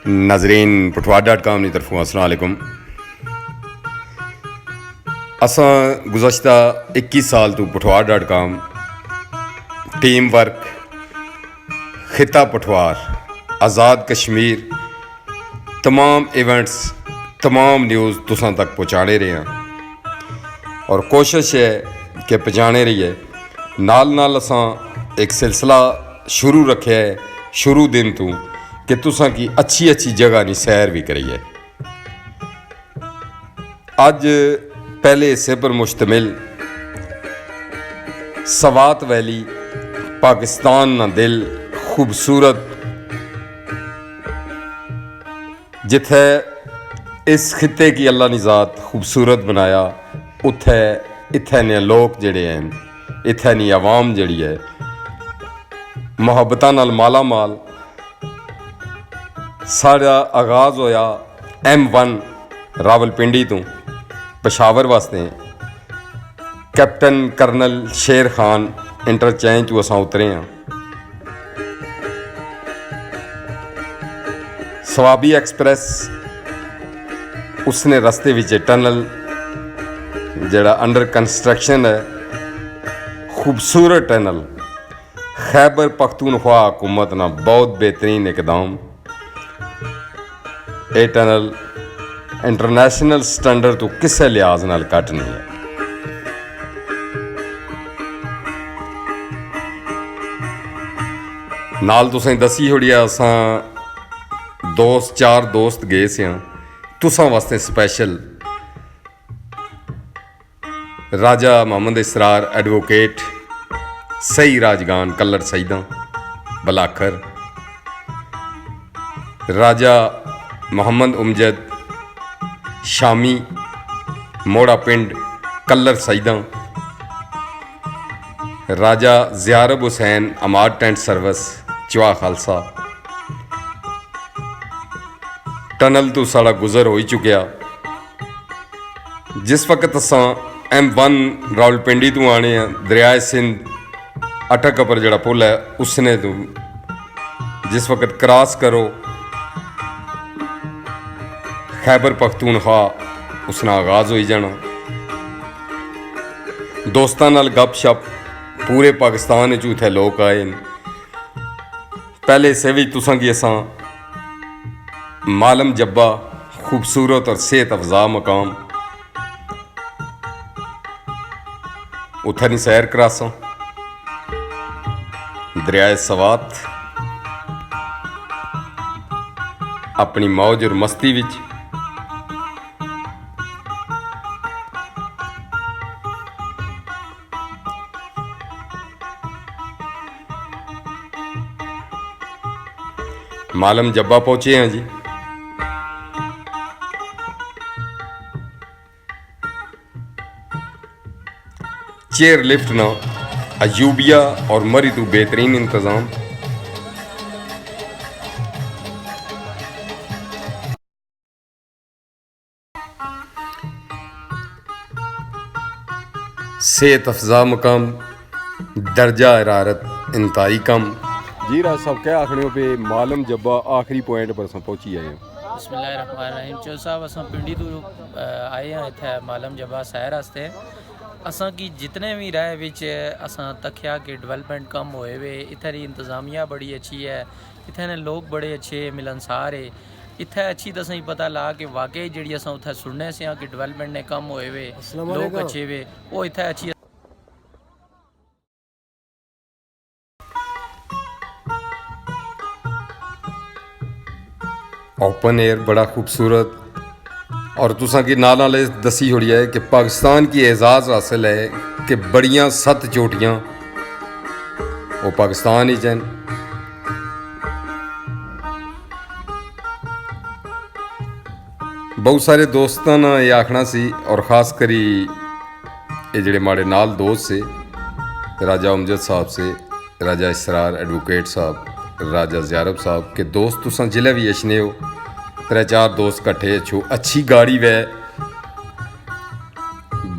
नाजरीन पठवार.com की तरफों अस्सलाम वालेकुम। असां गुज़श्ता 21 साल तो पठवार.com टीम वर्क खिता पठवार आज़ाद कश्मीर तमाम इवेंट्स तमाम न्यूज़ तुसां तक पहुँचाने रहे हैं और कोशिश है कि पहुँचाने रही है। नाल असां एक सिलसिला शुरू रखे है शुरू दिन तो कि तुसां की अच्छी जगह की सैर भी करिए। अज पहले हिस्से पर मुश्तमिल सवात वैली पाकिस्तान ना दिल खूबसूरत जिथे इस खिते की अल्लाह ने ज़ात खूबसूरत बनाया उत्थे इत्थे ने लोग जड़े हैं इत्थे नी आवाम जड़ी है मुहब्बतां नाल माला माल। साड़ा आगाज़ होया M1 रावलपिंडी तो पेशावर वास्ते कैप्टन कर्नल शेर खान इंटरचेंज तो असां उतरे हैं। सवाबी एक्सप्रेस उसने रस्ते विच टनल जड़ा अंडर कंस्ट्रक्शन है खूबसूरत टनल खैबर पख्तूनख्वा हुकूमत ना बहुत बेहतरीन इकदाम। ये टनल इंटरनेशनल स्टैंडर्ड तो किसी लिहाज नाल घट नहीं है। नाल तुसें दसी छोड़ी असां चार दोस्त गए से तुसां वास्ते स्पैशल राजा मोहम्मद इसरार एडवोकेट सही राजगान कलर सईदा बलाखर राजा मोहम्मद उमजद शामी मोड़ा पिंड कलर सईदा राजा ज़ियारब हुसैन अमार टेंट सर्विस चवा खालसा। टनल तो साड़ा गुजर हो ही चुकिया। जिस वक्त असां M1 रावलपिंडी तो आने दरियाए सिंध अटक पर जड़ा पुल है उसने तो जिस वक्त क्रॉस करो खैबर पख्तूनख्वा उसना आगाज़ हो ही जाना। दोस्तां नाल गप शप पूरे पाकिस्तान च उत्थे लोग आए न। पहले से भी तुसां की असां मालम जब्बा खूबसूरत और सेहत अफजा मकाम उत्थे नी सैर करासां। दरियाए सवात अपनी मौज और मस्ती विच मालम जब्बा पहुंचे हैं जी। चेयर लिफ्ट ना अयूबिया और मरी तो बेहतरीन इंतज़ाम। सेहत अफजा मकाम दर्जा हरारत इंतहाई कम। जी राज साहब क्या आखने पे मालम जब्बा आखिरी पॉइंट पर पहुंची आए हैं। बिस्मिल्लाहिर्रहमानिर्रहीम चो साहब असां पिंडी तो आए हैं इत्थे मालम जब्बा सैर आस्ते। असां की जितने भी राय विच असां तक्या कि डेवलपमेंट कम होए वे इत्थे दी इंतजामिया बड़ी अच्छी है इत्थे ने लोग बड़े अच्छे मिलनसार है इत्थे अच्छी तो सही पता ला कि वाकई जी असां उत्थे सुनने से कि डेवलपमेंट ने कम होए वे लोग अच्छे वे वो इत्थे अच्छी ओपन एयर बड़ा खूबसूरत और तुसां की नाल दसी छोड़ी है कि पाकिस्तान की एजाज़ हासिल है कि बड़ियां 7 चोटियां वो पाकिस्तान ही चैन। बहुत सारे दोस्तों ने यह आखना सी और ख़ास करी ये जड़े माड़े नाल दोस्त से राजा उमजद साहब से राजा इसरार एडवोकेट साहब राजा ज़ियारब साहब के दोस्त तुसां जिले भी अचने हो 3-4 दोस्त कट्ठे अच्छो अच्छी गाड़ी वै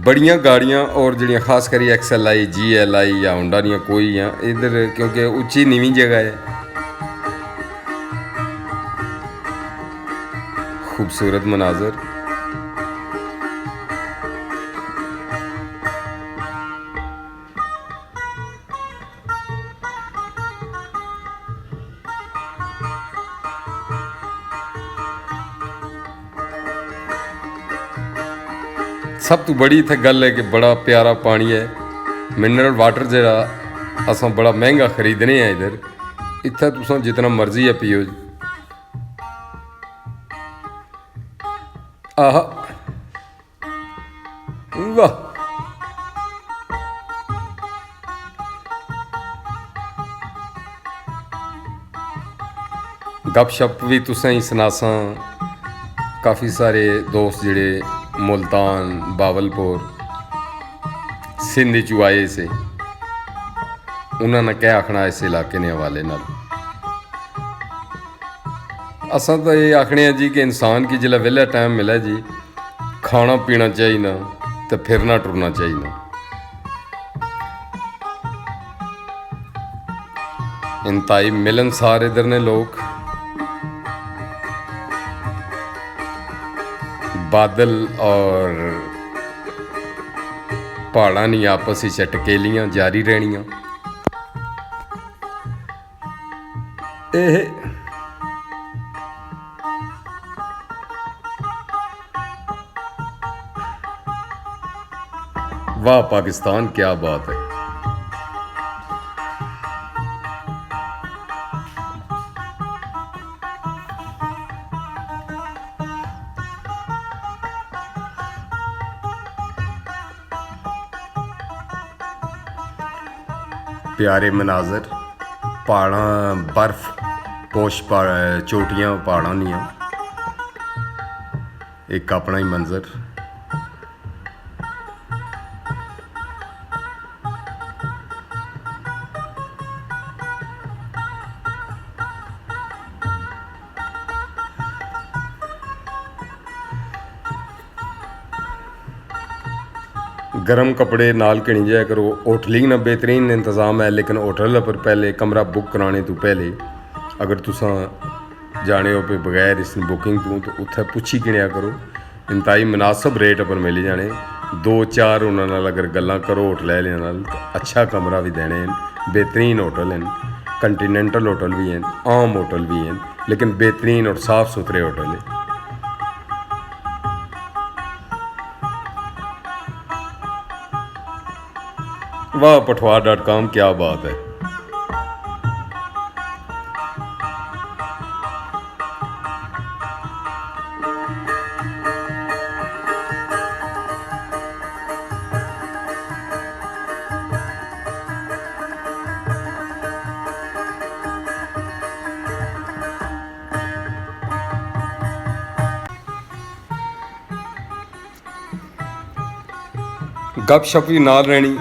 बड़ियां गाड़ियां और जड़ियाँ खास करी XLI GLI या होंडा दियां कोई या इधर क्योंकि उच्ची नीवी जगह है खूबसूरत मनाजर। सब तो बड़ी इत्थे गल है कि बड़ा प्यारा पानी है। मिनरल वाटर जरा असां बड़ा महंगा खरीदने हैं इधर। इत्थे तुसां जितना मर्जी है पियो जी। आहा वाह, गपशप भी तुसें ही सनासां। काफ़ी सारे दोस्त जिहड़े मुल्तान, बावलपुर, सिंध चू आए से, उन्होंने क्या आखना इस इलाके ने हवाले नाल। असां तो ये आखने जी कि इंसान की जिला वेला टाइम मिले जी, खाना पीना चाहिए तो फिरना टुरना चाहिए। इंतहाई मिलनसार इधर ने लोग। बादल और पहाड़ां नी आपस विच टकेलियां जारी रहनियां। वाह पाकिस्तान, क्या बात है। प्यारे मनाजर, पहाड़ां, बर्फ पोश चोटियां पहाड़ां दियां, एक अपना ही मंजर। गर्म कपड़े नाल घनी जाया करो। होटलिंग ना बेहतरीन इंतज़ाम है, लेकिन होटल पर पहले कमरा बुक कराने तो पहले अगर तुसां जाने हो पे बगैर इस बुकिंग तो उत्थे पुछी किनिया करो। इंतहाई मुनासिब रेट पर मिली जाने। 2-4 उन्हां नाल अगर गल्लां करो होटल वालियां नाल, अच्छा कमरा भी देने हैं। बेहतरीन होटल हैं, कंटीनेंटल होटल भी हैं, आम होटल भी हैं, लेकिन बेहतरीन और साफ़ सुथरे होटल हैं। वाह पठवार.com, क्या बात है। गपशप भी नाल रहनी।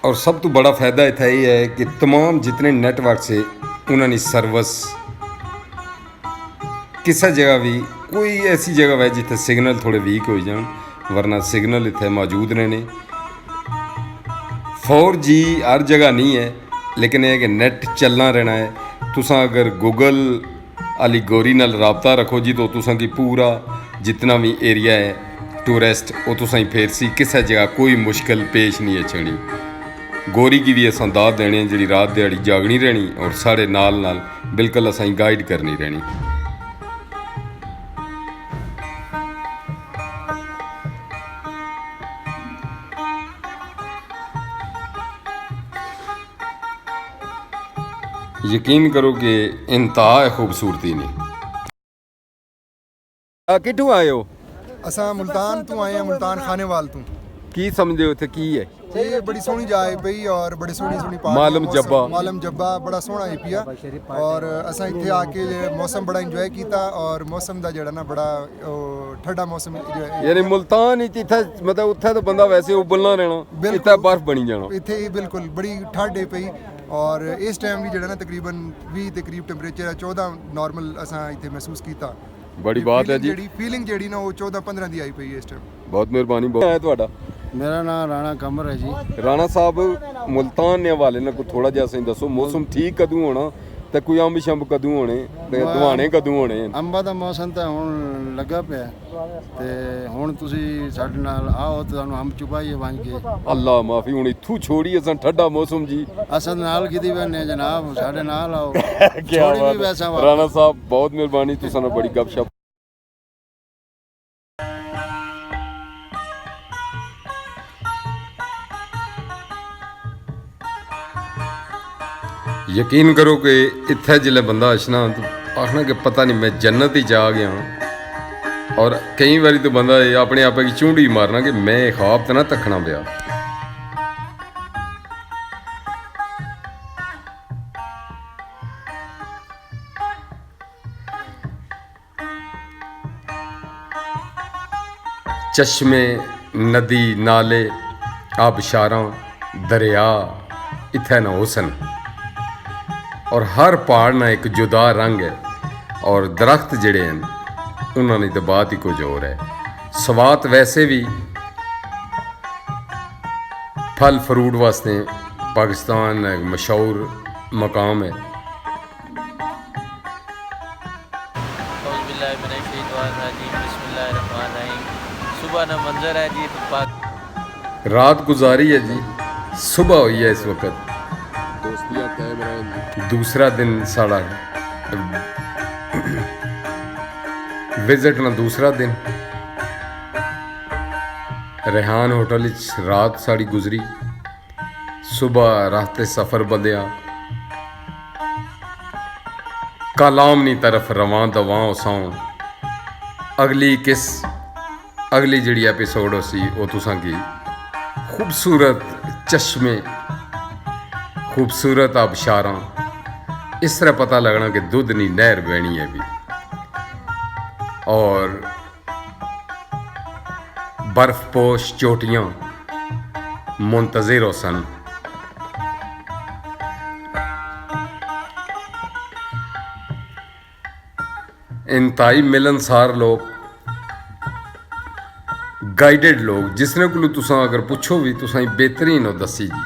और सब तो बड़ा फ़ायदा इतना ये है कि तमाम जितने नेटवर्क से उन्होंने सर्विस किसी जगह भी, कोई ऐसी जगह है जिथे सिग्नल थोड़े वीक हो जान, वरना सिग्नल इतने मौजूद रहने। 4G हर जगह नहीं है, लेकिन यह कि नेट चलना रहना है। तुसां अगर गूगल आली गोरी नाल राबता रखो जी, तो तुसां की पूरा जितना भी एरिया है टूरिस्ट वो तुसां फेर सी, किसी जगह कोई मुश्किल पेश नहीं अचनी। गोरी की भी असां दाद देने जी, रात दिहाड़ी जागनी रहनी और साढ़े नाल नाल बिल्कुल असां गाइड करनी रहनी। यकीन करो कि इंतहा खूबसूरती ने। किठू आए हो? असां मुल्तान तो आए हैं, मुल्तान खानेवाल तो। की समझदे हो इत्थे की है? ये बड़ी सोहनी जाए पई और बड़ी सोहनी पहाड़, मालम जब्बा। मालम जब्बा बड़ा सोहना है पिया। और असां इत्थे आके मौसम बड़ा इंजॉय कीता और मौसम दा जेड़ा ना बड़ा ठंडा मौसम। यानी मुल्तान इत्थे मतलब उत्थे तो बंदा वैसे उबलना रहना, इत्थे बर्फ बनी जाना। इत्थे ही बिल्कुल बड़ी ठंड है पई और इस टाइम भी जेड़ा ना तकरीबन 20 के करीब टेंपरेचर है। 14 नॉर्मल असां इत्थे महसूस कीता। बड़ी बात है जी। फीलिंग जेड़ी ना वो 14-15 दी आई पई है इस टाइम। बहुत मेहरबानी। बहुत है ਤੁਹਾਡਾ? मेरा नाम राणा कमर है जी। राणा साहब, मुल्तान ने हवाले ना कोई थोड़ा जिहा असें दसो, मौसम ठीक कदों होना ਤੇ ਕੋਈ ਅੰਬ ਸ਼ੰਬ ਕਦੋਂ ਹੋਣੇ ਤੇ ਦਵਾਣੇ ਕਦੋਂ ਹੋਣੇ? ਅੰਬਾਂ ਦਾ ਮੌਸਮ ਤਾਂ ਹੁਣ ਲੱਗਾ ਪਿਆ ਤੇ ਹੁਣ ਤੁਸੀਂ ਸਾਡੇ ਨਾਲ ਆਓ ਤੇ ਤੁਹਾਨੂੰ ਅੰਬ ਚੁਪਾਈਏ ਬਣ ਕੇ। ਅੱਲਾ ਮਾਫੀ, ਹੁਣ ਇੱਥੋਂ ਛੋੜੀ ਅਸਾਂ ਠੰਡਾ ਮੌਸਮ ਜੀ। ਅਸਾਂ ਨਾਲ ਕਿਦੀ ਬਣੇ ਜਨਾਬ, ਸਾਡੇ ਨਾਲ ਆਓ। ਕੀ ਛੋੜੀ ਬਾਤ ਵੀ ਵੈਸਾ ਹੈ। ਵਾ। ਰਾਣਾ ਸਾਹਿਬ ਬਹੁਤ ਮਿਹਰਬਾਨੀ, ਤੁਸੀਂ ਸਾਨੂੰ ਬੜੀ ਗੱਪਸ਼ਪ। यकीन करो कि इत्थे जिले बंदा अचना तो आखना कि पता नहीं मैं जन्नत ही जा गया। और कई बारी तो बंदा अपने आप की चूंडी मारना कि मैं ख्वाब तो ना तकना पिया। चश्मे, नदी, नाले, आबशारां, दरिया, इत्थे ना हुसन और हर पहाड़ ना एक जुदा रंग है। और दरख्त जड़े हैं उन्होंने तो बात ही कुछ और है। स्वात वैसे भी फल फ्रूट वास्ते पाकिस्तान एक मशहूर मकाम है। सुबह ना मंजर है जी, रात गुजारी है जी, सुबह हुई है इस वक्त। दोस्तियां कायम रहेंगी। दूसरा दिन साढ़ा विजिट ना दूसरा दिन रेहान होटल रात साड़ी गुजरी। सुबह रास्ते सफ़र बदया कालामनी तरफ रवां दवां उसां। अगली जिहड़ी एपिसोड उसी वो तुसां की खूबसूरत चश्मे, खूबसूरत आबशारां, इस तरह पता लगना कि दुध नहीं नहर बहनी है भी। और बर्फपोश चोटियां मुंतज़िर सन। इंतहाई मिलनसार लोग, गाइडेड लोग, जिसने को तुसां अगर पुछो भी तुसां बेहतरीन हो दसी जी।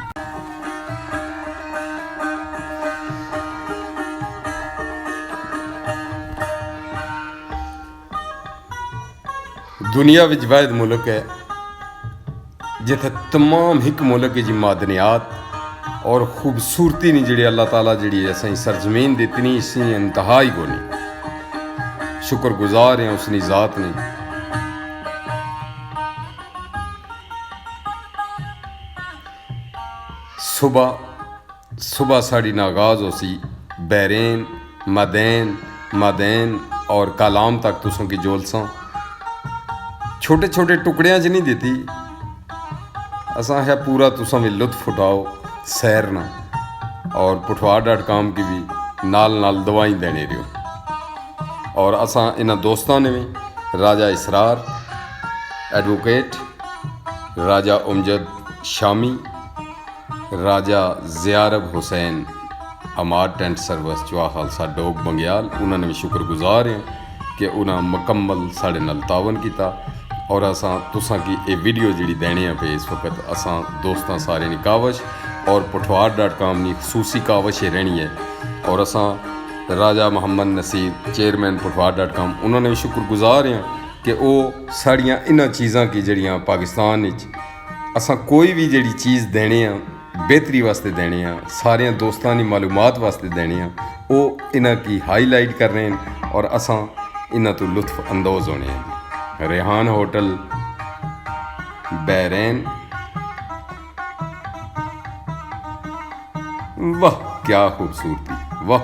दुनिया विच वाहिद मुल्क है जिथे तमाम हिक मुल्क की जी मादनियात और खूबसूरती नहीं जी अल्लाह ताला जी असें सरजमीन दिती नहीं, इसी इंतहा ही को नहीं। शुक्रगुजार हैं उसनी ज़ात ने। सुबह साड़ी नागाज हो सी बैरेन, मदैन और कालाम तक तुसों की जोलसा छोटे छोटे टुकड़ियां च नहीं देती। असा है पूरा तुसा भी लुत्फ उठाओ सैर ना। और पुठवार.com की भी नाल दवाई देने रहो। और असा इन्हां दोस्तां ने भी राजा इसरार एडवोकेट, राजा उमजद शामी, राजा ज़ियारब हुसैन अमार टेंट सर्विस चवा खालसा डोग बंग्याल, उन्होंने भी शुक्रगुजार हैं कि उन्हें मुकम्मल साढ़े नाल तावन किया। और असा तुसां की ये वीडियो जी देने पे इस वक्त असा दोस्तां सारे की कावश और पुठवार.com की खसूसी कावश ही रहनी है। और असा राजा मोहम्मद नसीर चेयरमैन पुठवार.com उन्होंने भी शुक्रगुजार हैं कि वो साड़ियाँ इन्हां चीज़ां की जड़ियाँ पाकिस्तान असा कोई भी जी चीज़ देने बेहतरी वास्ते देने सारे दोस्तों की मालूमात वास्ते देने वो इन्हां की हाईलाइट कर रहे हैं और असा इन्हां तो लुत्फ अंदोज़ होने हैं। रेहान होटल बैरैन, वाह क्या खूबसूरती, वाह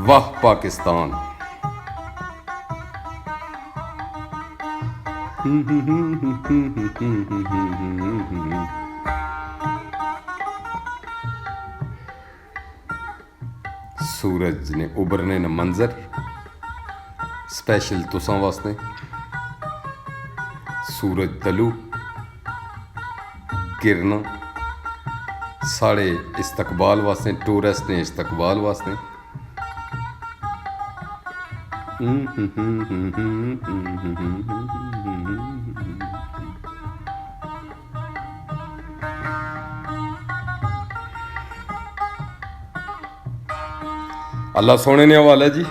वाह पाकिस्तान। सूरज ने उभरने न मंजर स्पेशल तुसां वास्ते। सूरज तलू किरना साढ़े इस्तकबाल वास्ते, टूरिस्ट ने इस्तकबाल वास्ते। ਅੱਲਾ ਸੋਹਣੇ ਨੇ ਹਵਾਲਾ ਜੀ।